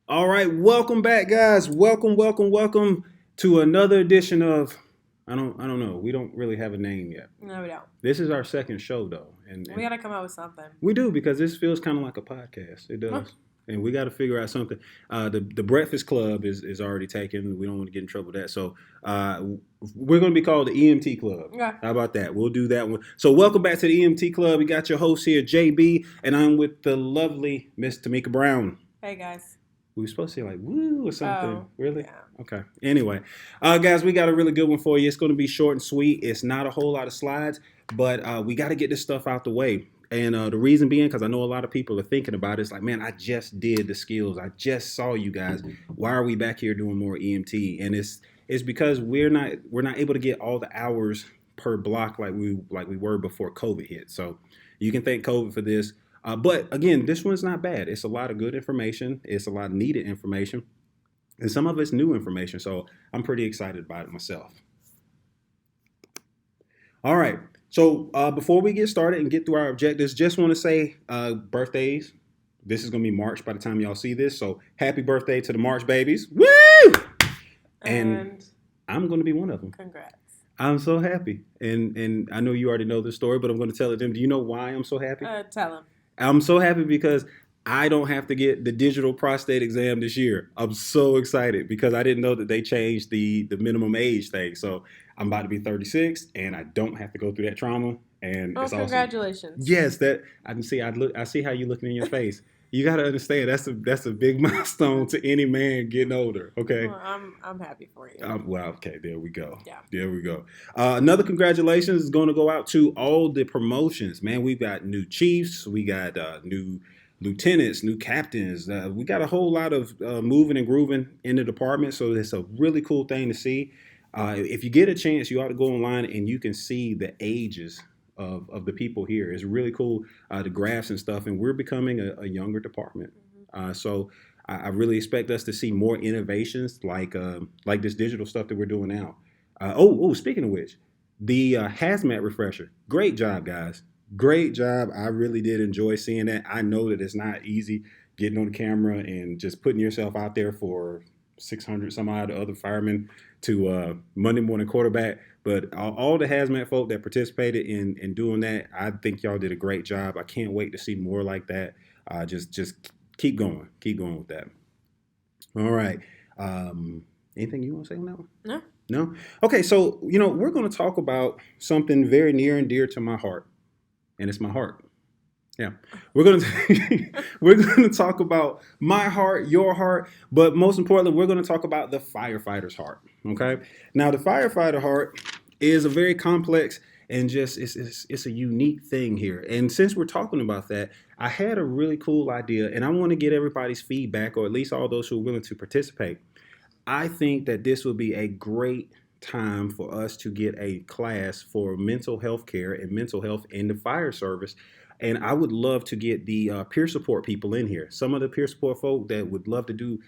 All right, welcome back, guys. Welcome to another edition of I don't know. We don't really have a name yet. No, we don't. This is our second show though, and We gotta come up with something. we do because this feels kind of like a podcast. It does. And we got to figure out something. The Breakfast Club is already taken. We don't want to get in trouble with that. So we're going to be called the EMT Club. Yeah. How about that? We'll do that one. So welcome back to the EMT Club. We got your host here, JB, and I'm with the lovely Miss Tamika Brown. Hey, guys. We were supposed to say like woo or something. Oh, really? Yeah. Okay. Anyway, guys, we got a really good one for you. It's going to be short and sweet. It's not a whole lot of slides, but we got to get this stuff out the way. And the reason being, because I know a lot of people are thinking about it, it's like, man, I just did the skills. I just saw you guys. Why are we back here doing more EMT? And it's because we're not able to get all the hours per block like we were before COVID hit. So you can thank COVID for this. But again, this one's not bad. It's a lot of good information. It's a lot of needed information. And some of it's new information. So I'm pretty excited about it myself. All right. So before we get started and get through our objectives, just want to say birthdays. This is going to be March by the time y'all see this. So happy birthday to the March babies. Woo! And I'm going to be one of them. Congrats. I'm so happy. And I know you already know this story, but I'm going to tell it to them. Do you know why I'm so happy? Tell them. I'm so happy because I don't have to get the digital prostate exam this year. I'm so excited because I didn't know that they changed the minimum age thing. So I'm about to be 36 and I don't have to go through that trauma. And it's congratulations. Awesome. Yes, that I can see. I see how you're looking in your face. You got to understand that's a big milestone to any man getting older. Okay. Well, I'm happy for you. Well, okay, there we go. Yeah. There we go. Another congratulations is going to go out to all the promotions. Man, we've got new chiefs. We got new lieutenants, new captains. We got a whole lot of moving and grooving in the department. So it's a really cool thing to see. If you get a chance, you ought to go online and you can see the ages of the people here. It's really cool, the graphs and stuff. And we're becoming a younger department. So I really expect us to see more innovations like this digital stuff that we're doing now. Speaking of which, the hazmat refresher. Great job, guys. Great job. I really did enjoy seeing that. I know that it's not easy getting on the camera and just putting yourself out there for 600 some odd other firemen to Monday morning quarterback. But all the hazmat folk that participated in doing that, I think y'all did a great job. I can't wait to see more like that. Just keep going. Keep going with that. All right. Anything you want to say on that one? No. No? Okay, so, we're going to talk about something very near and dear to my heart. And it's my heart. Yeah, we're gonna talk about my heart, your heart, but most importantly, we're gonna talk about the firefighter's heart. Okay, now the firefighter heart is a very complex and just it's a unique thing here. And since we're talking about that, I had a really cool idea, and I want to get everybody's feedback, or at least all those who are willing to participate. I think that this would be a great time for us to get a class for mental health care and mental health in the fire service. And I would love to get the peer support people in here. Some of the peer support folk that would love to do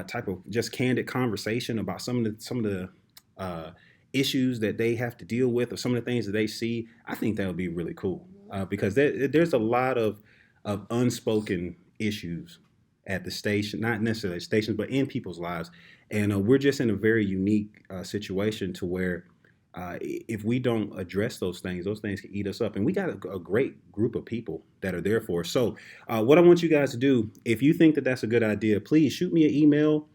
type of just candid conversation about some of the issues that they have to deal with or some of the things that they see. I think that would be really cool because there's a lot of unspoken issues at the station, not necessarily stations, but in people's lives. And we're just in a very unique situation to where if we don't address those things can eat us up. And we got a great group of people that are there for us. So what I want you guys to do, if you think that that's a good idea, please shoot me an email,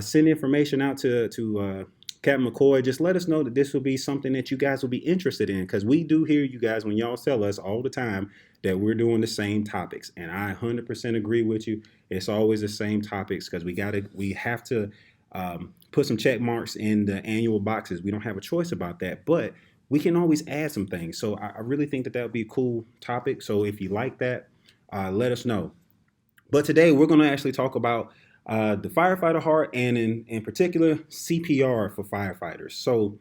send information out to Captain McCoy. Just let us know that this will be something that you guys will be interested in, because we do hear you guys when y'all tell us all the time that we're doing the same topics. And I 100% agree with you. It's always the same topics because we have to put some check marks in the annual boxes. We don't have a choice about that, but we can always add some things. So I really think that would be a cool topic. So if you like that, let us know. But today we're going to actually talk about the firefighter heart, and in particular CPR for firefighters. So,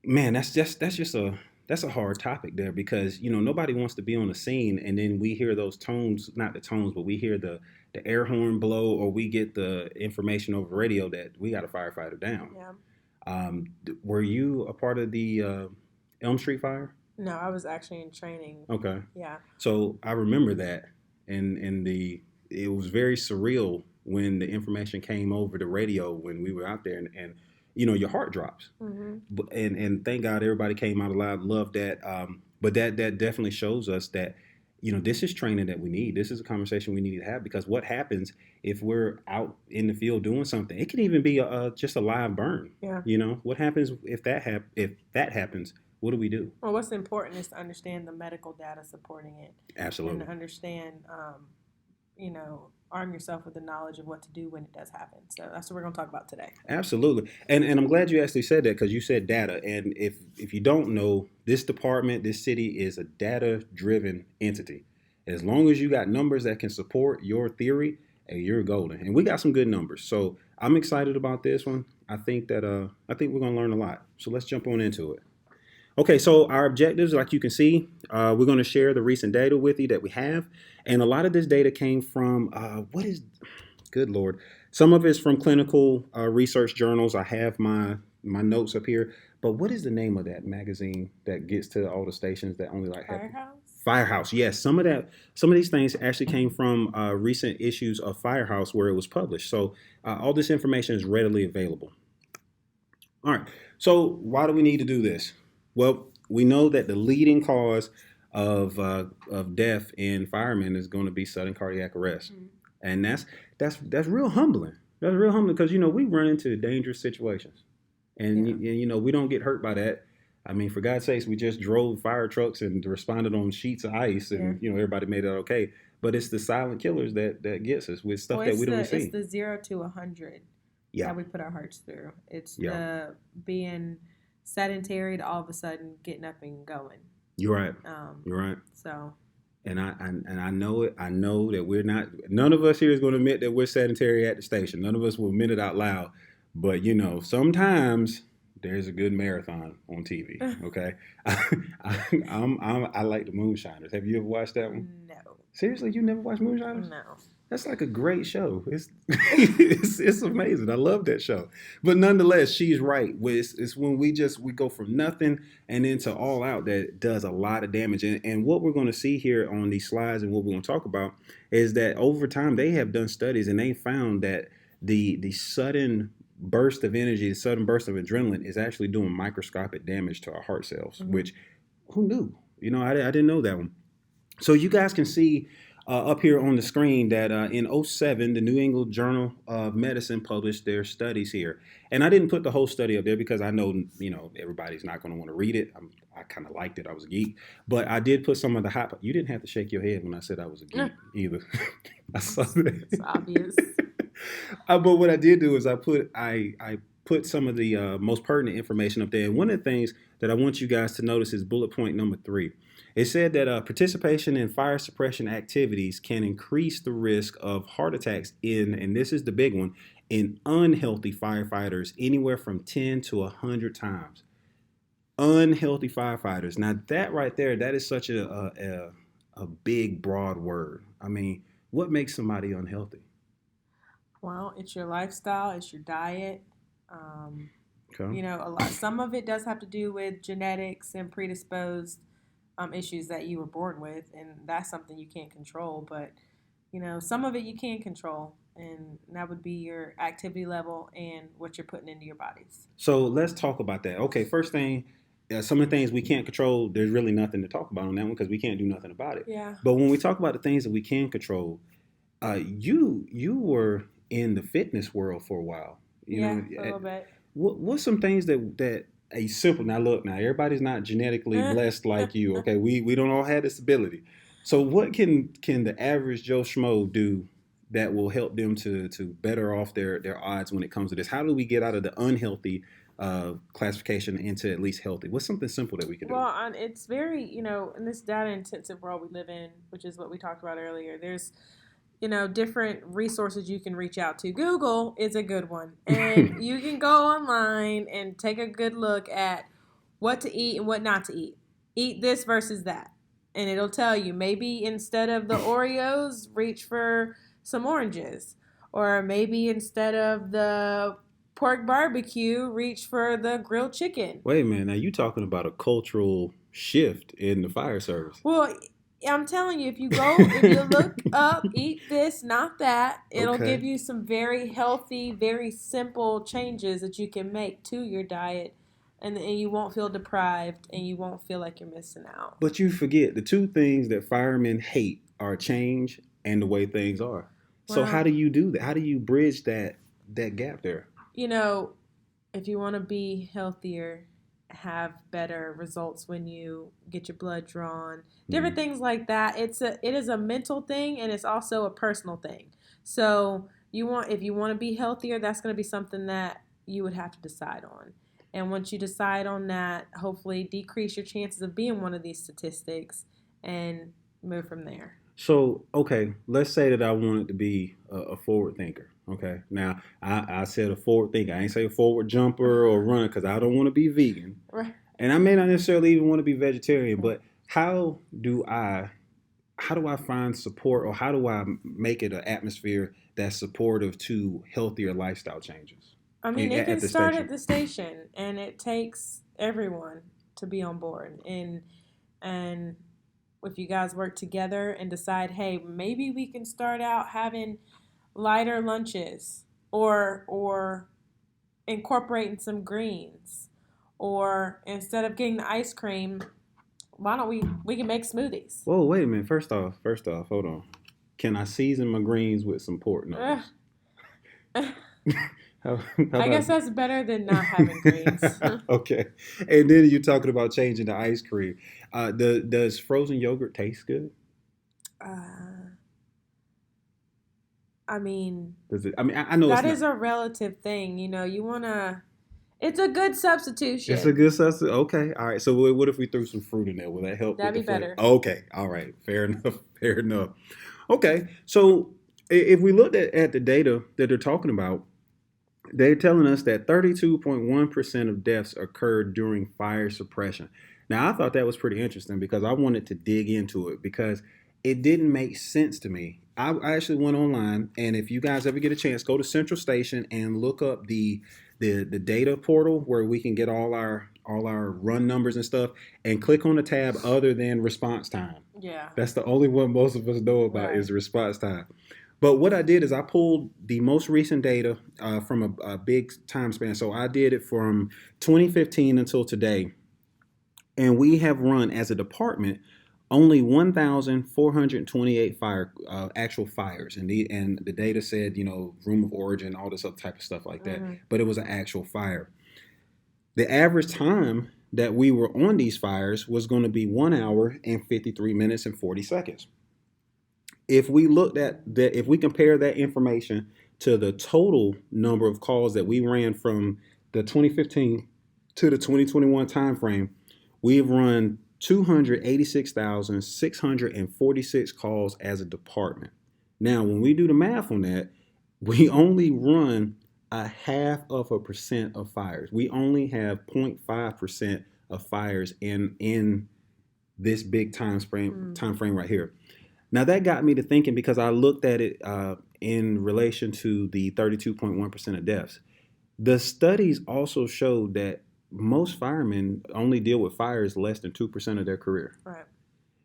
man, that's a hard topic there because nobody wants to be on the scene and then we hear those tones, not the tones, but we hear the air horn blow, or we get the information over radio that we got a firefighter down. Yeah. Were you a part of the Elm Street fire? No, I was actually in training. Okay. Yeah. So I remember that, and it was very surreal when the information came over the radio when we were out there, and you know, your heart drops. And thank God everybody came out alive. Love that. But that definitely shows us that, you know, this is training that we need. This is a conversation we need to have, because what happens if we're out in the field doing something? It can even be just a live burn. Yeah. You know, what happens if that happens? What do we do? Well, what's important is to understand the medical data supporting it. Absolutely. And to understand, you know, arm yourself with the knowledge of what to do when it does happen. So that's what we're going to talk about today. Absolutely. And I'm glad you actually said that, because you said data. And if you don't know, this department, this city is a data-driven entity. As long as you got numbers that can support your theory, you're golden. And we got some good numbers. So I'm excited about this one. I think we're going to learn a lot. So let's jump on into it. Okay, so our objectives, like you can see, we're going to share the recent data with you that we have. And a lot of this data came from, good Lord, some of it's from clinical research journals. I have my notes up here. But what is the name of that magazine that gets to all the stations that only like Firehouse? Yes, some of these things actually came from recent issues of Firehouse where it was published. So all this information is readily available. All right, so why do we need to do this? Well, we know that the leading cause of death in firemen is going to be sudden cardiac arrest, and that's real humbling. That's real humbling, because you know we run into dangerous situations, and you know we don't get hurt by that. I mean, for God's sakes, we just drove fire trucks and responded on sheets of ice, and you know everybody made it okay. But it's the silent killers that gets us with stuff that we don't see. It's the 0 to 100 that we put our hearts through. It's the being sedentary to all of a sudden getting up and going. You're right. You're right. So. And I know it. I know that we're not. None of us here is going to admit that we're sedentary at the station. None of us will admit it out loud. But you know, sometimes there's a good marathon on TV. Okay. I like the Moonshiners. Have you ever watched that one? No. Seriously, you never watched Moonshiners? No. That's like a great show. It's amazing. I love that show. But nonetheless, she's right. It's when we go from nothing and into all out that does a lot of damage. And what we're going to see here on these slides and what we're going to talk about is that over time they have done studies and they found that the sudden burst of energy, the sudden burst of adrenaline is actually doing microscopic damage to our heart cells, which who knew? You know, I didn't know that one. So you guys can see up here on the screen that in 2007, the New England Journal of Medicine published their studies here. And I didn't put the whole study up there because I know, you know, everybody's not going to want to read it. I kind of liked it. I was a geek. But I did put some of the hot... You didn't have to shake your head when I said I was a geek either. I saw that. It's obvious. But what I did do is I put some of the most pertinent information up there. And one of the things that I want you guys to notice is bullet point number 3. It said that participation in fire suppression activities can increase the risk of heart attacks and this is the big one, in unhealthy firefighters anywhere from 10 to 100 times. Unhealthy firefighters. Now that right there, that is such a big, broad word. I mean, what makes somebody unhealthy? Well, it's your lifestyle, it's your diet. Okay. You know, some of it does have to do with genetics and predisposed issues that you were born with, and that's something you can't control. But you know, some of it you can control, and that would be your activity level and what you're putting into your bodies. So let's talk about that. Okay, first thing, some of the things we can't control, there's really nothing to talk about on that one because we can't do nothing about it. Yeah. But when we talk about the things that we can control, you were in the fitness world for a while. You know, a little bit. What's some things that a simple, now everybody's not genetically blessed like you, okay? We don't all have this ability. So what can the average Joe Schmo do that will help them to better off their odds when it comes to this? How do we get out of the unhealthy classification into at least healthy? What's something simple that we can do? Well, it's very, you know, in this data intensive world we live in, which is what we talked about earlier, there's, you know, different resources you can reach out to. Google is a good one. And you can go online and take a good look at what to eat and what not to eat. Eat this versus that. And it'll tell you, maybe instead of the Oreos, reach for some oranges. Or maybe instead of the pork barbecue, reach for the grilled chicken. Wait a minute. Now you talking about a cultural shift in the fire service. Well, I'm telling you, if you look up, eat this, not that, it'll Okay. give you some very healthy, very simple changes that you can make to your diet, and you won't feel deprived, and you won't feel like you're missing out. But you forget the two things that firemen hate are change and the way things are. So how Well, do you do that? How do you bridge that gap there? you know, if you want to be healthier, have better results when you get your blood drawn, different Mm. things like that. It is a mental thing, and it's also a personal thing. So if you want to be healthier, that's going to be something that you would have to decide on. And once you decide on that, hopefully decrease your chances of being one of these statistics and move from there. So, okay, let's say that I wanted to be a forward thinker. Okay, now I said a forward thinker. I ain't say a forward jumper or runner because I don't want to be vegan, Right. and I may not necessarily even want to be vegetarian. But how do I find support, or how do I make it an atmosphere that's supportive to healthier lifestyle changes I mean, it at can the start station? at the station, and it takes everyone to be on board. And if you guys work together and decide, hey, maybe we can start out having lighter lunches, or incorporating some greens, or instead of getting the ice cream, why don't we can make smoothies? Whoa, wait a minute. First off, hold on. Can I season my greens with some pork Ugh. knuckles? How I about guess that's better than not having greens. okay? And then you're talking about changing the ice cream. Does frozen yogurt taste good? uh, I mean, Does it? I mean, I know it's that not. is a relative thing. You want to, it's a good It's a substitution. good substance. Okay, all right. So what if we threw some fruit in there? Will that help with That'd the be flavor? better. Okay, all right. Fair enough. Fair enough. Okay, so if we looked at the data that they're talking about, they're telling us that 32.1% of deaths occurred during fire suppression. Now, I thought that was pretty interesting because I wanted to dig into it because it didn't make sense to me. I actually went online, and if you guys ever get a chance, go to Central Station and look up the data portal where we can get all our run numbers and stuff, and click on a tab other than response time. Yeah. That's the only one most of us know about Right. is response time. But what I did is I pulled the most recent data from a big time span. So I did it from 2015 until today. And we have run as a department only 1,428 actual fires, and the data said room of origin, all this other type of stuff like that. Mm-hmm. But it was an actual fire. The average time that we were on these fires was going to be 1 hour and 53 minutes and 40 seconds. If we looked at that, if we compare that information to the total number of calls that we ran from the 2015 to the 2021 timeframe, we've run 286,646 calls as a department. Now, when we do the math on that, we only run a half of a percent of fires. We only have 0.5% of fires in this big time frame right here. Now that got me to thinking because I looked at it in relation to the 32.1% of deaths. The studies also showed that most firemen only deal with fires less than 2% of their career. Right.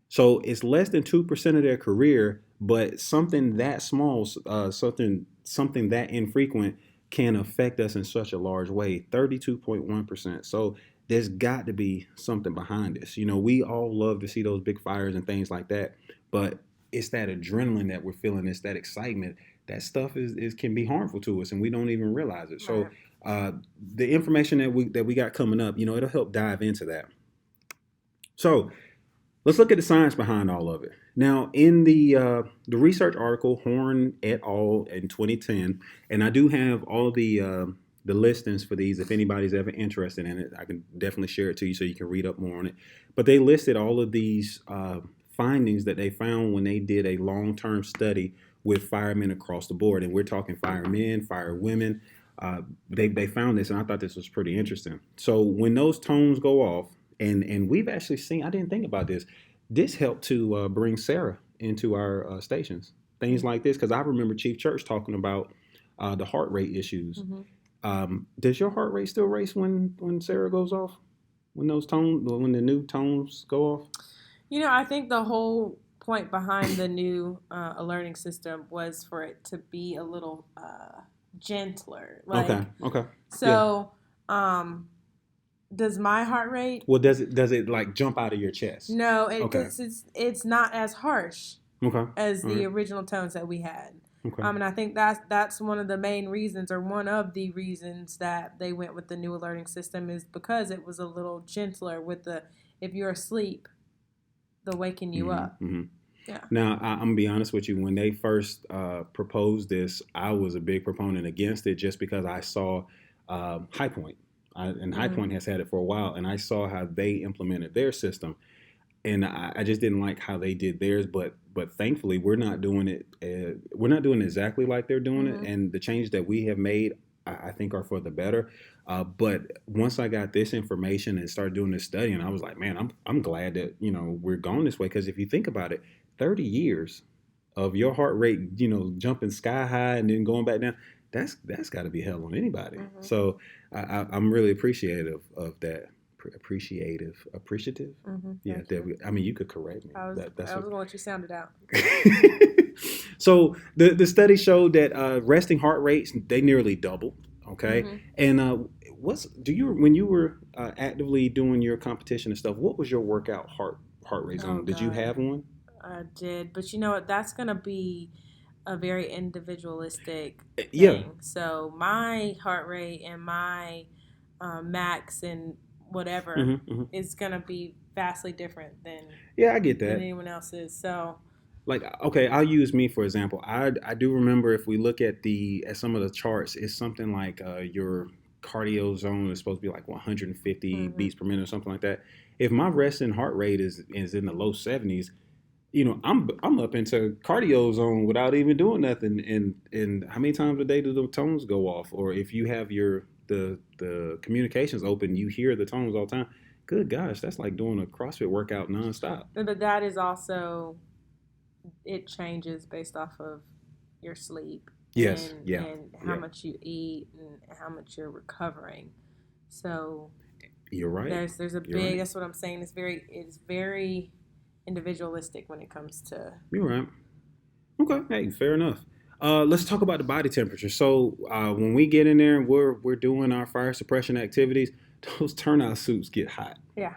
So it's less than 2% of their career, but something that small, something that infrequent can affect us in such a large way. 32.1%. So there's got to be something behind this. We all love to see those big fires and things like that, but it's that adrenaline that we're feeling. It's that excitement. That stuff is can be harmful to us, and we don't even realize it. So the information that we got coming up, it'll help dive into that. So let's look at the science behind all of it. Now, in the research article, Horn et al. In 2010, and I do have all the listings for these. If anybody's ever interested in it, I can definitely share it to you so you can read up more on it. But they listed all of these findings that they found when they did a long-term study with firemen across the board, and we're talking firemen, firewomen. They found this, and I thought this was pretty interesting. So when those tones go off, and we've actually seen, I didn't think about this. This helped to bring Sarah into our stations. Things like this, because I remember Chief Church talking about the heart rate issues. Does your heart rate still race when Sarah goes off? When the new tones go off? I think the whole point behind the new alerting system was for it to be a little gentler. Okay. Like, Okay. Yeah. so does my heart rate? Well, does it like jump out of your chest? No, Okay. because it's not as harsh Okay. as All the right. original tones that we had. Okay. And I think that's one of the main reasons, or one of the reasons that they went with the new alerting system, is because it was a little gentler with the, if you're asleep, the waking you up. Mm-hmm. Yeah. Now, I'm gonna be honest with you. When they first proposed this, I was a big proponent against it, just because I saw High Point, and High Point has had it for a while, and I saw how they implemented their system, and I just didn't like how they did theirs. But thankfully, we're not doing it. We're not doing it exactly like they're doing it, and the changes that we have made, I think, are for the better. But once I got this information and started doing this study, and I was like, man, I'm glad that we're going this way, because if you think about it, 30 years of your heart rate, jumping sky high and then going back down, that's got to be hell on anybody. So I'm really appreciative of that. Appreciative. Yeah, I mean, you could correct me. I was going to let you sound it out. So the study showed that resting heart rates, they nearly double. Okay, and when you were actively doing your competition and stuff, what was your workout heart rate zone? Did you have one? I did, but you know what? That's gonna be a very individualistic thing. Yeah. So my heart rate and my max and whatever is gonna be vastly different than I get that than anyone else's. So, like, okay, I'll use me for example. I do remember, if we look at some of the charts, it's something like your cardio zone is supposed to be like 150 beats per minute or something like that. If my resting heart rate is in the low 70s, I'm up into cardio zone without even doing nothing. And how many times a day do the tones go off? Or if you have the communications open, you hear the tones all the time. Good gosh, that's like doing a CrossFit workout nonstop. But that is also, it changes based off of your sleep. Yes. And how much you eat and how much you're recovering. So you're right. There's a big. That's what I'm saying. It's very individualistic when it comes to. You're right. Okay. Hey, fair enough. Let's talk about the body temperature. So when we get in there and we're doing our fire suppression activities, those turnout suits get hot. Yeah.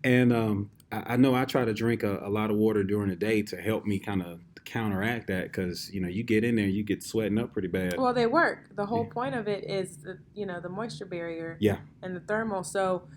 And I know I try to drink a lot of water during the day to help me kind of counteract that, because you get in there, you get sweating up pretty bad. Well, they work. The whole point of it is the moisture barrier. Yeah. And the thermal. So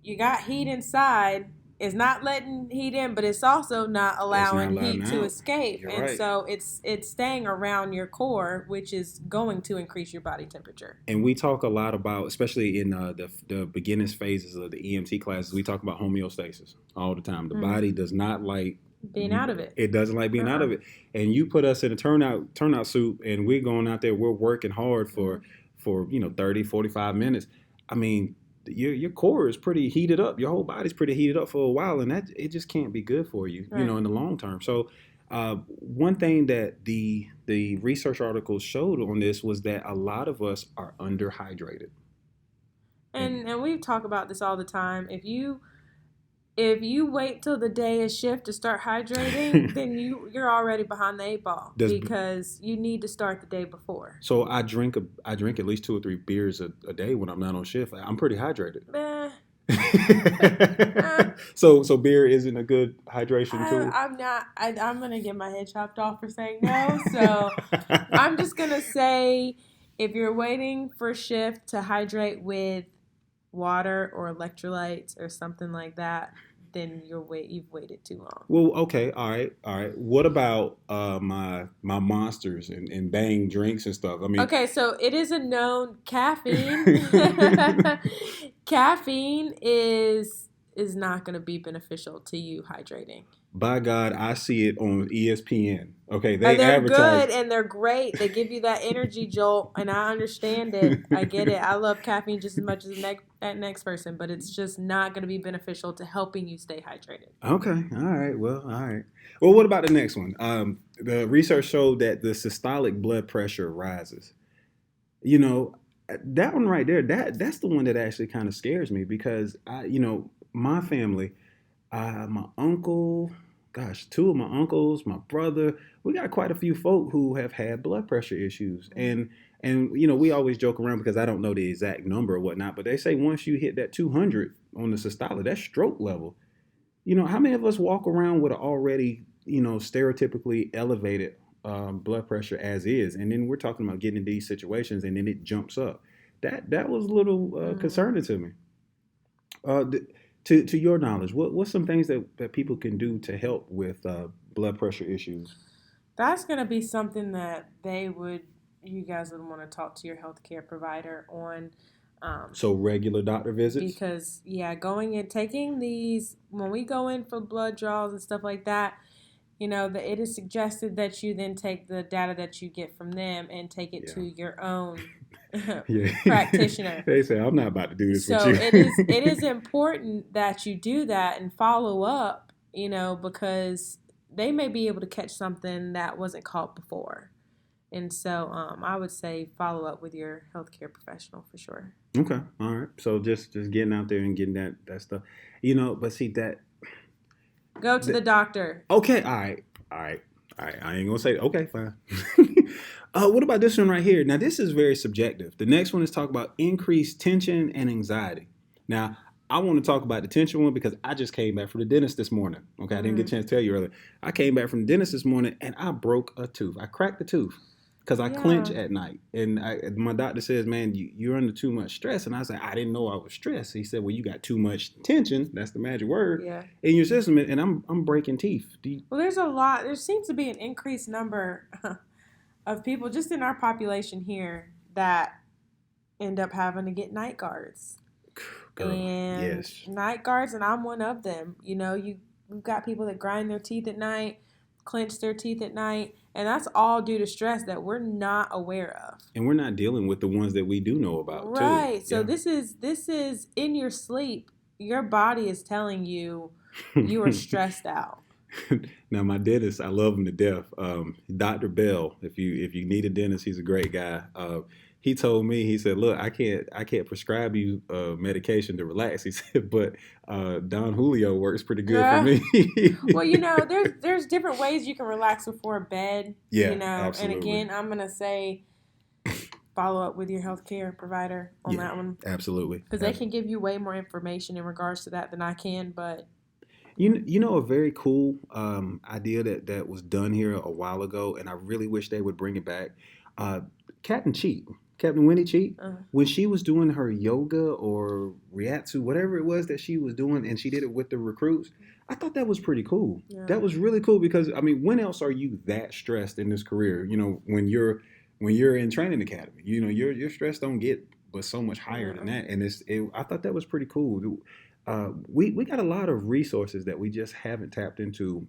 you got heat inside. It's not letting heat in, but it's also not allowing heat to escape. You're and right. So it's staying around your core, which is going to increase your body temperature. And we talk a lot about, especially in the beginners phases of the EMT classes, we talk about homeostasis all the time. The body does not like being out of it. It doesn't like being out of it. And you put us in a turnout suit, and we're going out there, we're working hard for 30, 45 minutes. I mean, your core is pretty heated up. Your whole body's pretty heated up for a while, and it just can't be good for you, in the long term. So one thing that the research articles showed on this was that a lot of us are underhydrated. And we talk about this all the time. If you wait till the day is shift to start hydrating, then you're already behind the 8 ball, because you need to start the day before. So I drink at least 2 or 3 beers a day when I'm not on shift. I'm pretty hydrated. So beer isn't a good hydration tool? I'm not. I'm going to get my head chopped off for saying no. So I'm just going to say, if you're waiting for shift to hydrate with water or electrolytes or something like that, then you've waited too long. Well, okay, all right. What about my monsters and Bang drinks and stuff? I mean, okay, so it is a known caffeine. Caffeine is not going to be beneficial to you hydrating. By God, I see it on ESPN. Okay, they're advertise. good and they're great. They give you that energy jolt, and I understand it. I get it. I love caffeine just as much as that next person, but it's just not going to be beneficial to helping you stay hydrated. Okay, all right. Well, what about the next one? The research showed that the systolic blood pressure rises. That one right there, that's the one that actually kind of scares me, because my family, my uncle, gosh, two of my uncles, my brother. We got quite a few folk who have had blood pressure issues, and we always joke around because I don't know the exact number or whatnot, but they say once you hit that 200 on the systolic, that's stroke level. How many of us walk around with an already stereotypically elevated blood pressure as is, and then we're talking about getting in these situations, and then it jumps up. That was a little concerning to me. To your knowledge, what's some things that people can do to help with blood pressure issues? That's going to be something that you guys would want to talk to your healthcare provider on. So regular doctor visits? Because, yeah, going and taking these, when we go in for blood draws and stuff like that, it is suggested that you then take the data that you get from them and take it to your own practitioner. They say, I'm not about to do this So with you. it is important that you do that and follow up, because they may be able to catch something that wasn't caught before. And so I would say follow up with your healthcare professional for sure. Okay. All right. So just getting out there and getting that stuff, but see that. Go to the doctor. Okay. All right. I ain't going to say, okay, fine. What about this one right here? Now, this is very subjective. The next one is talk about increased tension and anxiety. Now, I want to talk about the tension one because I just came back from the dentist this morning. Okay. I didn't get a chance to tell you earlier. I came back from the dentist this morning and I broke a tooth. I cracked the tooth. Because I clench at night. And my doctor says, man, you're under too much stress. And I said, I didn't know I was stressed. He said, well, you got too much tension. That's the magic word. In your system. And I'm breaking teeth. Well, there seems to be an increased number of people just in our population here that end up having to get night guards. Girl, and yes. Night guards, and I'm one of them. You've got people that grind their teeth at night, clench their teeth at night. And that's all due to stress that we're not aware of. And we're not dealing with the ones that we do know about, too. Right. So this is in your sleep. Your body is telling you are stressed out. Now, my dentist, I love him to death. Dr. Bell, if you need a dentist, he's a great guy. He told me, he said, look, I can't prescribe you medication to relax. He said, but Don Julio works pretty good for me. Well, there's different ways you can relax before bed. Yeah, absolutely. And again, I'm going to say follow up with your healthcare provider on that one. Absolutely. Because they can give you way more information in regards to that than I can, but... a very cool idea that was done here a while ago, and I really wish they would bring it back. Captain Winnie Cheat, when she was doing her yoga or Ryatsu, whatever it was that she was doing, and she did it with the recruits, I thought that was pretty cool. Yeah. That was really cool because, when else are you that stressed in this career? When you're in training academy, your stress don't get but so much higher than that. And I thought that was pretty cool. We got a lot of resources that we just haven't tapped into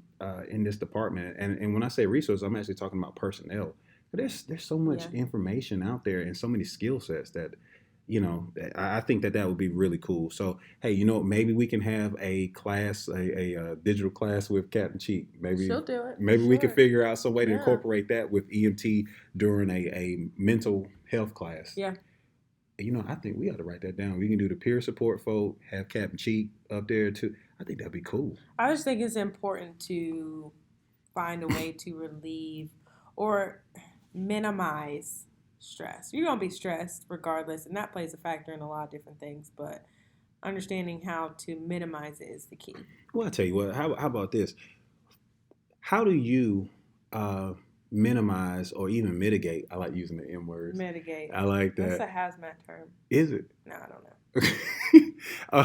in this department. And when I say resources, I'm actually talking about personnel. There's so much information out there and so many skill sets that, I think that would be really cool. So, hey, maybe we can have a class, a digital class with Captain Cheek. Maybe she'll do it. Maybe we can figure out some way to incorporate that with EMT during a mental health class. Yeah. I think we ought to write that down. We can do the peer support folk, have Captain Cheek up there too. I think that'd be cool. I just think it's important to find a way to relieve or minimize stress. You're going to be stressed regardless, and that plays a factor in a lot of different things, but understanding how to minimize it is the key. Well, I'll tell you what, how about this? How do you minimize or even mitigate? I like using the M words. Mitigate. I like that. That's a hazmat term. Is it? No, I don't know.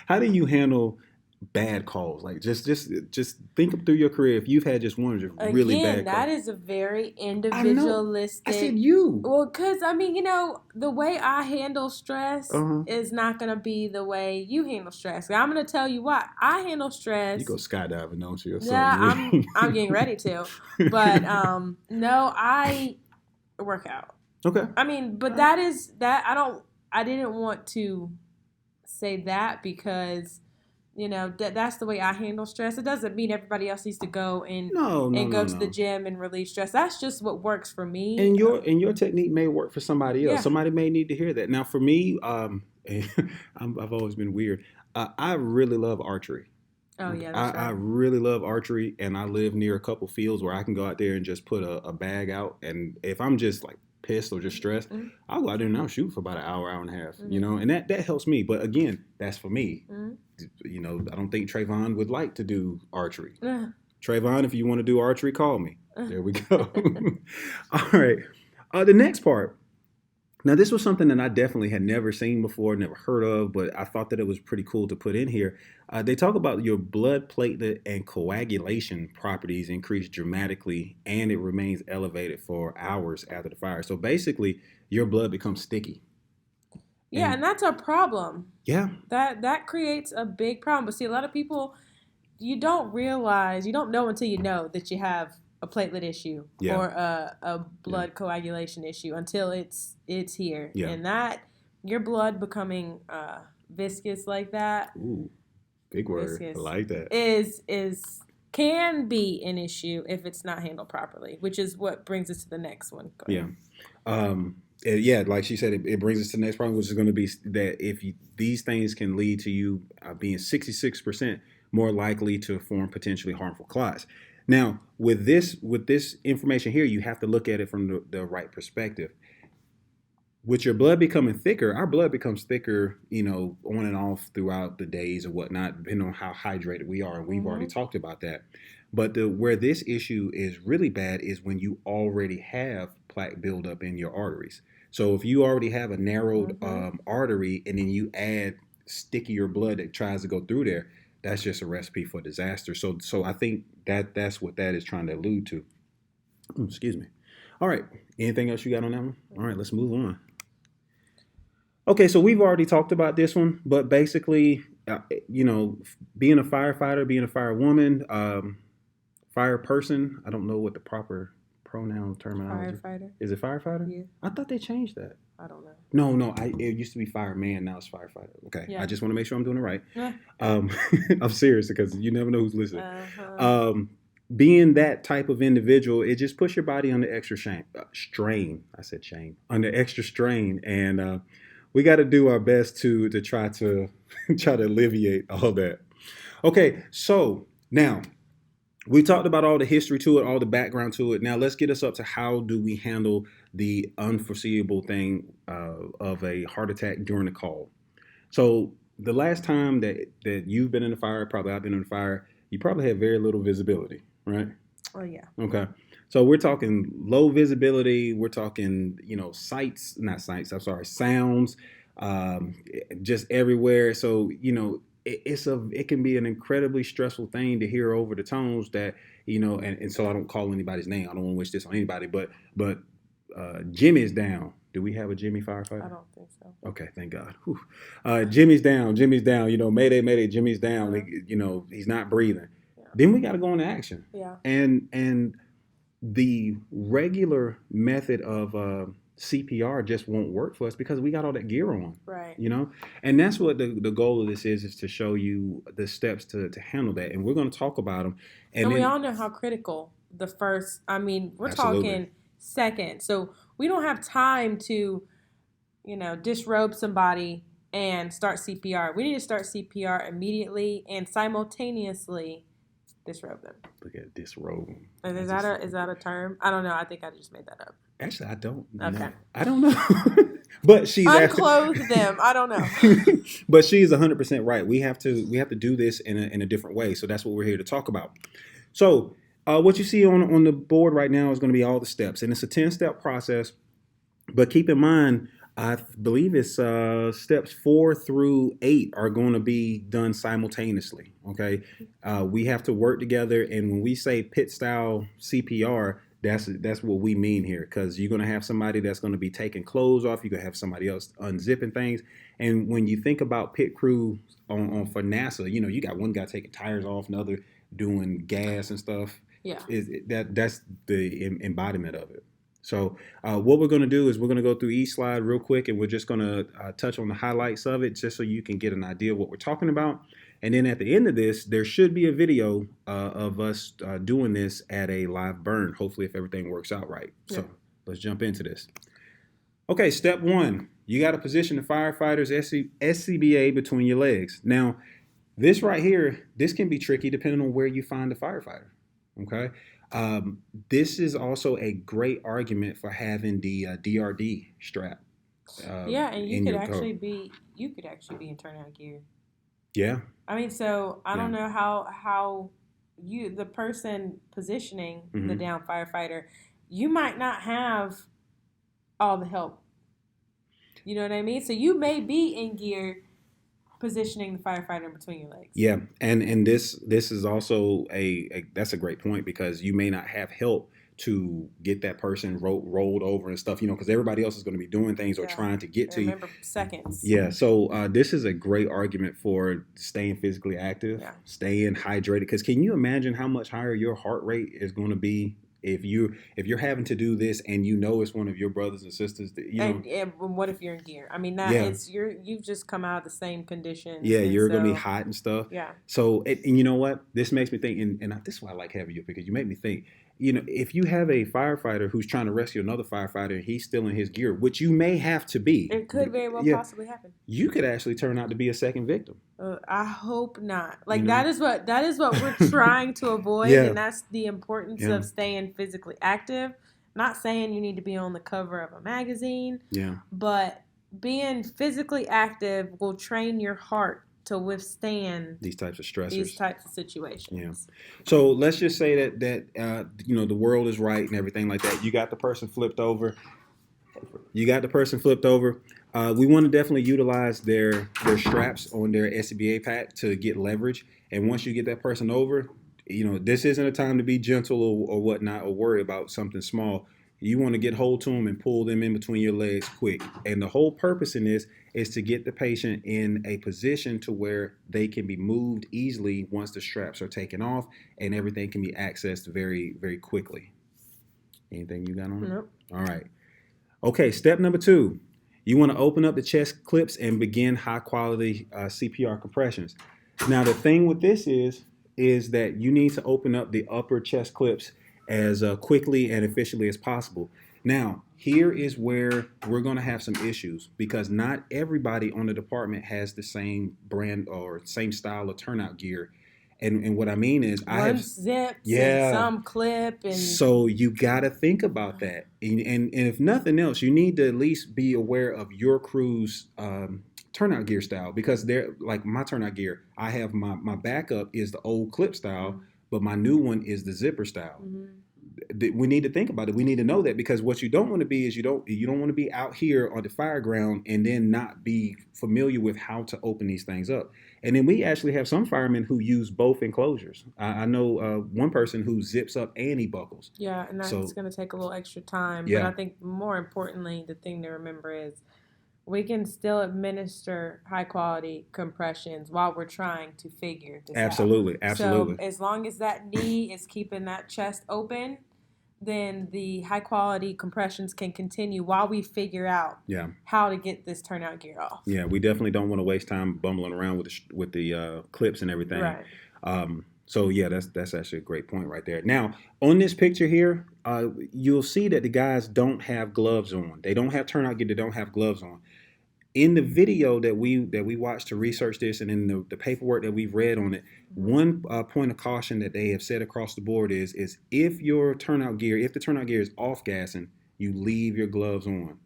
How do you handle bad calls? Like just think through your career. If you've had just one really bad call. That is a very individualistic. I said you. Well, because the way I handle stress is not going to be the way you handle stress. I'm going to tell you what I handle stress. You go skydiving, don't you? Or yeah, I'm getting ready to, but no, I work out. Okay. But I didn't want to say that because. That's the way I handle stress. It doesn't mean everybody else needs to go and go to the gym and relieve stress. That's just what works for me. And your technique may work for somebody else. Yeah. Somebody may need to hear that. Now, for me, I've always been weird. I really love archery. Oh yeah, I, that's I right. really love archery, and I live near a couple fields where I can go out there and just put a bag out. And if I'm just like pissed or just stressed, Mm-hmm. I'll go out there and I'll shoot for about an hour, hour and a half, Mm-hmm. and that helps me. But again, that's for me. Mm-hmm. I don't think Trayvon would like to do archery. Trayvon, if you want to do archery, call me. There we go. All right. The next part. Now, this was something that I definitely had never seen before, never heard of, but I thought that it was pretty cool to put in here. They talk about your blood platelet and coagulation properties increase dramatically, and it remains elevated for hours after the fire. So basically, your blood becomes sticky. Yeah, And and that's a problem. yeah, That creates a big problem. But see, a lot of people, you don't realize, you don't know until you know that you have a platelet issue yeah, or a yeah, blood coagulation issue until it's here, yeah. and that your blood becoming viscous like that, Ooh, big word. I viscous like that. is can be an issue if it's not handled properly, which is what brings us to the next one. Go Yeah. ahead. Yeah, like she said, it brings us to the next problem, which is going to be that if these things can lead to you being 66% more likely to form potentially harmful clots. Now, with this information here, you have to look at it from the right perspective. With your blood becoming thicker, our blood becomes thicker, on and off throughout the days or whatnot, depending on how hydrated we are. And we've already Mm-hmm. talked about that. But where this issue is really bad is when you already have plaque buildup in your arteries. So if you already have a narrowed Mm-hmm. artery and then you add stickier blood that tries to go through there, that's just a recipe for disaster. So I think that's what that is trying to allude to. Excuse me. All right. Anything else you got on that one? All right, let's move on. Okay, so we've already talked about this one, but basically, being a firefighter, being a firewoman, fire person, I don't know what the proper pronoun terminology Firefighter. is. It firefighter? Yeah, I thought they changed that. I don't know. No, it used to be fireman. Now it's firefighter. Okay, Yeah. I just want to make sure I'm doing it right. Yeah. Um, I'm serious because you never know who's listening. Uh-huh. Being that type of individual, it just puts your body under extra strain. I said shame, under extra strain, and we got to do our best to try to try to alleviate all that. Okay, so now we talked about all the history to it, all the background to it. Now let's get us up to how do we handle the unforeseeable thing of a heart attack during the call. So the last time that you've been in a fire, probably I've been in a fire, you probably had very little visibility, right? Oh yeah. Okay. So we're talking low visibility. We're talking, not sights. I'm sorry, sounds, just everywhere. So it can be an incredibly stressful thing to hear over the tones that and so I don't call anybody's name. I don't want to wish this on anybody, but Jimmy's down. Do we have a Jimmy firefighter? I don't think so. Okay, thank God. Jimmy's down. Jimmy's down. Mayday, mayday. Jimmy's down. He's not breathing. Yeah. Then we got to go into action. Yeah. And the regular method of CPR just won't work for us because we got all that gear on. Right. And that's what the goal of this is to show you the steps to handle that. And we're going to talk about them. And we all know how critical the first, we're Absolutely. talking seconds. So we don't have time to, disrobe somebody and start CPR. We need to start CPR immediately and simultaneously disrobe them. Look at disrobe. Is that a term? I don't know. I think I just made that up. Actually, I don't know. Okay. I don't know. But she's unclothe them. I don't know. But she's 100% right. We have to do this in a different way. So that's what we're here to talk about. So what you see on the board right now is going to be all the steps, and it's a 10-step process. But keep in mind, I believe it's steps 4 through 8 are going to be done simultaneously. Okay, we have to work together, and when we say pit style CPR, that's what we mean here, because you're going to have somebody that's going to be taking clothes off. You're going to have somebody else unzipping things. And when you think about pit crew on for NASA, you got one guy taking tires off, another doing gas and stuff. Yeah. That's the embodiment of it. So what we're going to do is we're going to go through each slide real quick, and we're just going to touch on the highlights of it just so you can get an idea of what we're talking about. And then at the end of this, there should be a video of us doing this at a live burn, hopefully if everything works out right. Yeah. So let's jump into this. Okay, step 1, you got to position the firefighter's SCBA between your legs. Now, This right here, this can be tricky depending on where you find the firefighter. Okay. This is also a great argument for having the DRD strap Yeah, and in your coat. you could actually be in turnout gear. Yeah. I mean, so I Yeah. don't know how you the person positioning the down firefighter, you might not have all the help. You know what I mean? So you may be in gear positioning the firefighter in between your legs. Yeah, and this is also that's a great point because you may not have help to get that person rolled over and stuff, because everybody else is going to be doing things or trying to get to you. Remember seconds. Yeah, so this is a great argument for staying physically active, staying hydrated. Because can you imagine how much higher your heart rate is going to be if you're having to do this and it's one of your brothers and sisters that and what if you're in gear? I mean, you've just come out of the same conditions. Yeah, you're gonna be hot and stuff. Yeah. So and you know what? This makes me think, and this is why I like having you because you make me think. If you have a firefighter who's trying to rescue another firefighter and he's still in his gear, which you may have to be, it could very well possibly happen. You could actually turn out to be a second victim. I hope not. Like that is what we're trying to avoid, and that's the importance of staying physically active. Not saying you need to be on the cover of a magazine, but being physically active will train your heart to withstand these types of stressors, these types of situations. Yeah. So let's just say that the world is right and everything like that. You got the person flipped over. We want to definitely utilize their straps on their SCBA pack to get leverage. And once you get that person over, this isn't a time to be gentle or whatnot or worry about something small. You want to get hold to them and pull them in between your legs quick. And the whole purpose in this is to get the patient in a position to where they can be moved easily once the straps are taken off and everything can be accessed very, very quickly. Anything you got on it? Nope. All right. Okay, step number 2. You want to open up the chest clips and begin high quality CPR compressions. Now, the thing with this is that you need to open up the upper chest clips as quickly and efficiently as possible. Now, here is where we're going to have some issues because not everybody on the department has the same brand or same style of turnout gear. And what I mean is I have zips and some clip. And so you got to think about that. And if nothing else, you need to at least be aware of your crew's turnout gear style because they're like my turnout gear. I have my backup is the old clip style, but my new one is the zipper style. We need to think about it. We need to know that because what you don't want to be is you don't want to be out here on the fire ground and then not be familiar with how to open these things up. And then we actually have some firemen who use both enclosures. I know one person who zips up and he buckles. Yeah, and that's going to take a little extra time. Yeah. But I think more importantly, the thing to remember is we can still administer high quality compressions while we're trying to figure this out. Absolutely. So as long as that knee is keeping that chest open, then the high quality compressions can continue while we figure out how to get this turnout gear off. Yeah, we definitely don't want to waste time bumbling around with the clips and everything. Right. So yeah, that's actually a great point right there. Now on this picture here, you'll see that the guys don't have gloves on. They don't have turnout gear. They don't have gloves on. In the video that we watched to research this and in the paperwork that we've read on it, one point of caution that they have said across the board is if the turnout gear is off gassing, you leave your gloves on.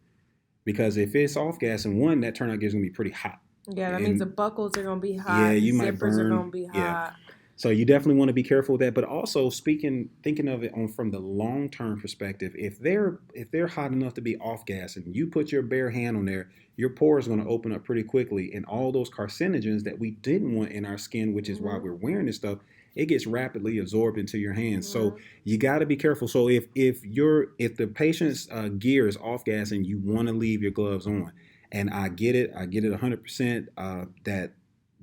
Because if it's off gassing, that turnout gear is going to be pretty hot. Yeah, that means the buckles are going to be hot. Yeah, you might zippers burn. are going to be hot. Yeah. So you definitely want to be careful with that. But also thinking of it from the long-term perspective, if they're hot enough to be off gassing, you put your bare hand on there, your pores are going to open up pretty quickly. And all those carcinogens that we didn't want in our skin, which is why we're wearing this stuff, it gets rapidly absorbed into your hands. So you got to be careful. So if the patient's gear is off gassing, you want to leave your gloves on. And I get it 100% that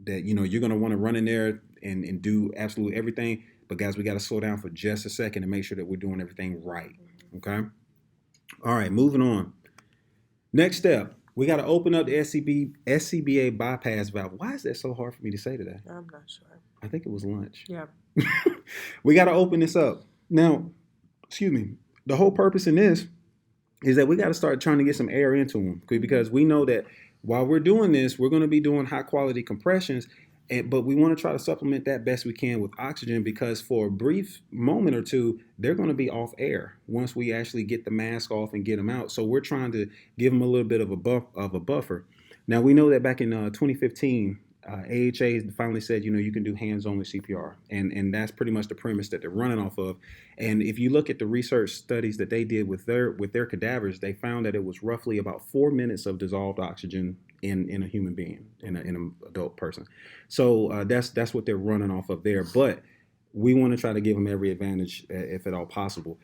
you're going to want to run in there and do absolutely everything. But guys, we got to slow down for just a second and make sure that we're doing everything right. Okay. All right. Moving on. Next step, we got to open up the SCBA bypass valve. Why is that so hard for me to say today? I'm not sure. I think it was lunch. Yeah. We got to open this up. Now, excuse me. The whole purpose in this is that we got to start trying to get some air into them because we know that while we're doing this, we're going to be doing high quality compressions. But we want to try to supplement that best we can with oxygen, because for a brief moment or two, they're going to be off air once we actually get the mask off and get them out. So we're trying to give them a little bit of a buffer. Now, we know that back in 2015, AHA finally said, you can do hands-only CPR, and that's pretty much the premise that they're running off of. And if you look at the research studies that they did with their cadavers, they found that it was roughly about 4 minutes of dissolved oxygen in a human being, in an adult person. So that's what they're running off of there. But we want to try to give them every advantage, if at all possible.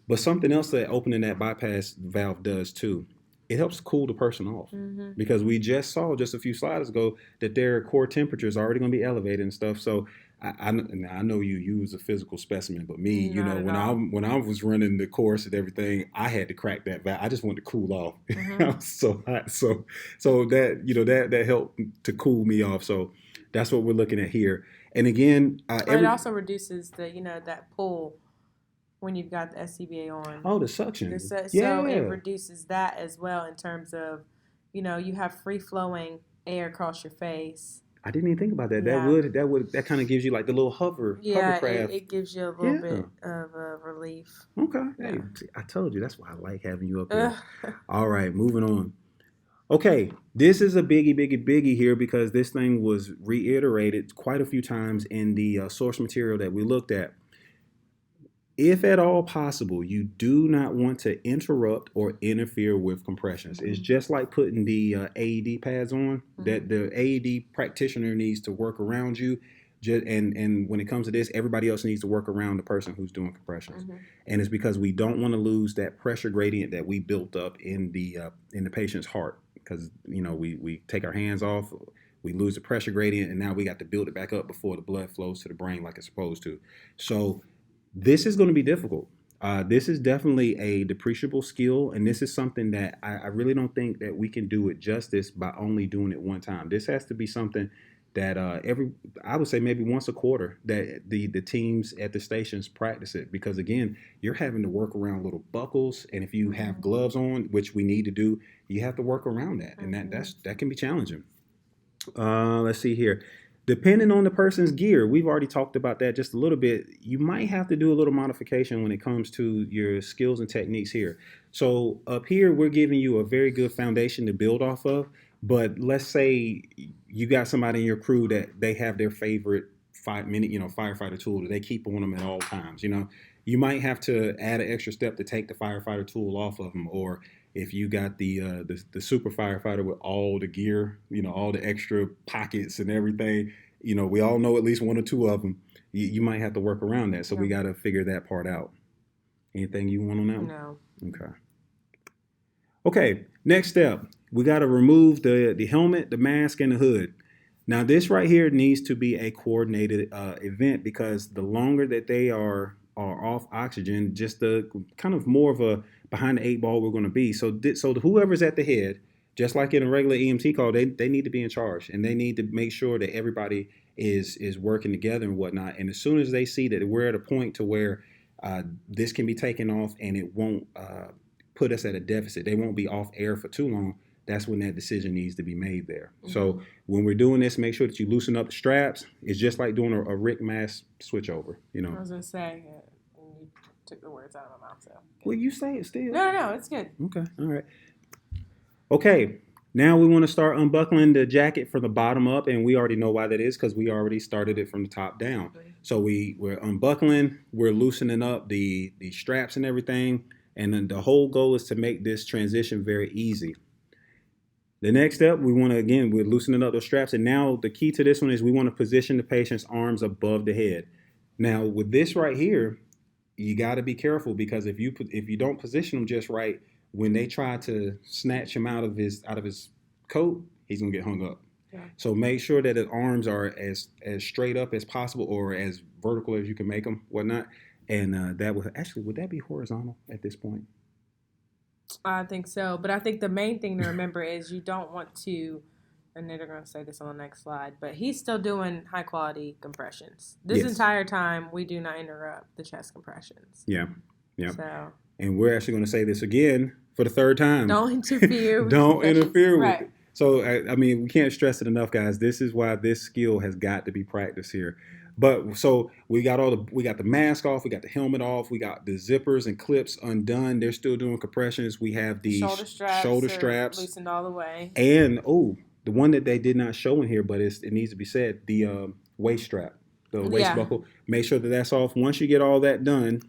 But something else that opening that bypass valve does too, it helps cool the person off, because we just saw just a few slides ago that their core temperature is already going to be elevated and stuff. So I know you use a physical specimen, but me, when I was running the course and everything, I had to crack that valve. I just wanted to cool off. I was so hot, so that that helped to cool me off. So that's what we're looking at here. And again, it also reduces the that pull when you've got the SCBA on. Oh, the suction. So it reduces that as well, in terms of, you have free flowing air across your face. I didn't even think about that. Yeah. That kind of gives you like the little hovercraft. It gives you a little bit of relief. Okay. Yeah. Hey, I told you, that's why I like having you up here. All right, moving on. Okay, this is a biggie here, because this thing was reiterated quite a few times in the source material that we looked at. If at all possible, you do not want to interrupt or interfere with compressions. It's just like putting the AED pads on, that the AED practitioner needs to work around you. And when it comes to this, everybody else needs to work around the person who's doing compressions. And it's because we don't want to lose that pressure gradient that we built up in the patient's heart. Because, we take our hands off, we lose the pressure gradient, and now we got to build it back up before the blood flows to the brain like it's supposed to. So this is going to be difficult. This is definitely a depreciable skill, and this is something that I really don't think that we can do it justice by only doing it one time. This has to be something that I would say maybe once a quarter, that the teams at the stations practice it, because again, you're having to work around little buckles, and if you have gloves on, which we need to do, you have to work around that, and that can be challenging. Let's see here. Depending on the person's gear, we've already talked about that just a little bit. You might have to do a little modification when it comes to your skills and techniques here. So up here, we're giving you a very good foundation to build off of. But let's say you got somebody in your crew that they have their favorite 5-minute, firefighter tool that they keep on them at all times. You might have to add an extra step to take the firefighter tool off of them, or if you got the super firefighter with all the gear, all the extra pockets and everything, we all know at least one or two of them. You might have to work around that. So we got to figure that part out. Anything you want on that one? No. Okay. Next step, we got to remove the helmet, the mask, and the hood. Now this right here needs to be a coordinated event, because the longer that they are off oxygen, just the kind of more of a behind the 8 ball we're going to be. So whoever's at the head, just like in a regular EMT call, they need to be in charge, and they need to make sure that everybody is working together and whatnot. And as soon as they see that we're at a point to where this can be taken off and it won't put us at a deficit, they won't be off air for too long, that's when that decision needs to be made there. So when we're doing this, make sure that you loosen up the straps. It's just like doing a RIC mask switchover. I was going to say, you took the words out of my mouth. So. Well, you say it still. No, it's good. Okay, all right. Okay, now we want to start unbuckling the jacket from the bottom up, and we already know why that is, because we already started it from the top down. So we're unbuckling, we're loosening up the straps and everything, and then the whole goal is to make this transition very easy. The next step, we're loosening up those straps, and now the key to this one is we want to position the patient's arms above the head. Now with this right here, you got to be careful, because if you don't position them just right, when they try to snatch him out of his coat, he's gonna get hung up. Yeah. So make sure that his arms are as straight up as possible, or as vertical as you can make them, whatnot. And would that be horizontal at this point? I think so, but I think the main thing to remember is you don't want to, and they're going to say this on the next slide, but he's still doing high quality compressions. This entire time, we do not interrupt the chest compressions. Yeah. So. And we're actually going to say this again for the third time. Don't interfere. Don't interfere with right. it. So I mean, we can't stress it enough, guys. This is why this skill has got to be practiced here. But so we got the mask off, we got the helmet off, we got the zippers and clips undone. They're still doing compressions. We have the shoulder straps loosened all the way, and the one that they did not show in here, but it needs to be said, the waist strap, the waist buckle. Make sure that that's off. Once you get all that done,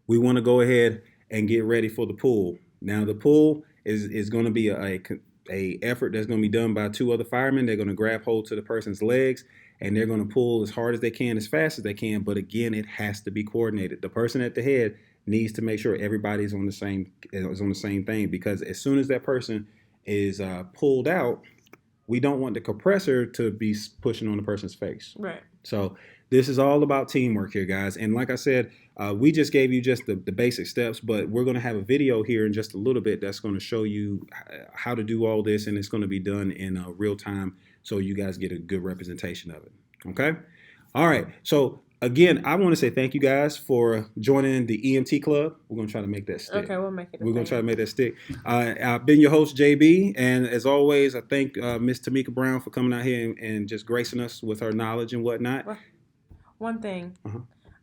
we want to go ahead and get ready for the pull. Now the pull is going to be a effort that's going to be done by two other firemen. They're going to grab hold to the person's legs and they're going to pull as hard as they can, as fast as they can. But again, it has to be coordinated. The person at the head needs to make sure everybody's on the same thing, because as soon as that person is pulled out, we don't want the compressor to be pushing on the person's face. Right. So this is all about teamwork here, guys. And like I said, we just gave you just the basic steps, but we're going to have a video here in just a little bit that's going to show you how to do all this, and it's going to be done in real time so you guys get a good representation of it. Okay? All right. So again, I want to say thank you guys for joining the EMT club. We're going to try to make that stick. Okay, we'll make it. We're going to try to make that stick. I've been your host, JB, and as always, I thank Miss Tamika Brown for coming out here and just gracing us with her knowledge and whatnot. Well, one thing,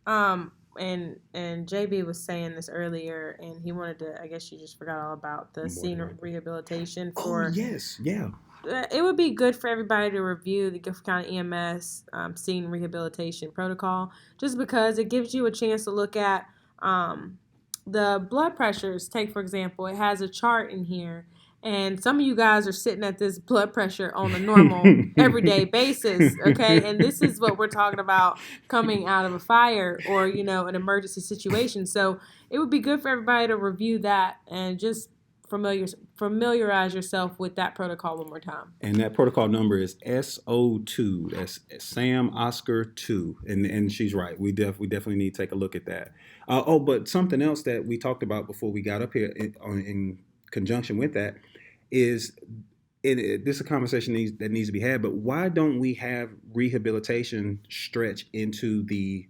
and JB was saying this earlier, and he wanted to, I guess you just forgot all about the scene rehabilitation for. Oh, yes, yeah. It would be good for everybody to review the Guilford County EMS scene rehabilitation protocol, just because it gives you a chance to look at the blood pressures. Take, for example, it has a chart in here, and some of you guys are sitting at this blood pressure on a normal, everyday basis, okay? And this is what we're talking about coming out of a fire or, an emergency situation. So it would be good for everybody to review that and just familiarize yourself with that protocol one more time. And that protocol number is SO2. That's Sam Oscar 2. And she's right. We definitely need to take a look at that. But something else that we talked about before we got up here in conjunction with that is this is a conversation that needs to be had. But why don't we have rehabilitation stretch into the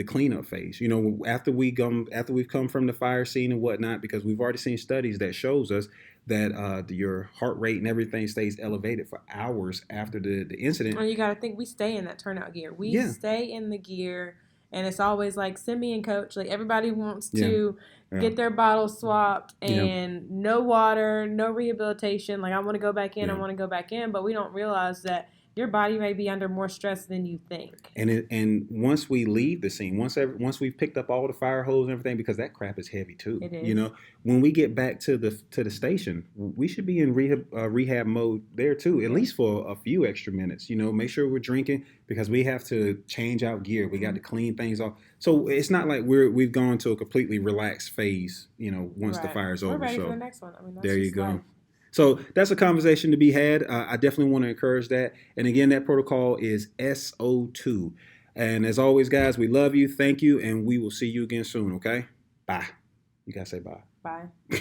cleanup phase? After we've come from the fire scene and whatnot, because we've already seen studies that shows us that your heart rate and everything stays elevated for hours after the incident. And you got to think, we stay in that turnout gear. We stay in the gear, and it's always like, send me in, coach. Like, everybody wants to get their bottles swapped, and no water, no rehabilitation. Like, I want to go back in, but we don't realize that your body may be under more stress than you think. And once we leave the scene, once we've picked up all the fire hose and everything, because that crap is heavy too. It is. When we get back to the station, we should be in rehab mode there too, at least for a few extra minutes. Make sure we're drinking, because we have to change out gear. We got to clean things off. So it's not like we've gone to a completely relaxed phase. Once the fire's over. We're ready for the next one. I mean, there you go. Life. So that's a conversation to be had. I definitely want to encourage that. And again, that protocol is SO2. And as always, guys, we love you. Thank you. And we will see you again soon. Okay? Bye. You got to say bye. Bye.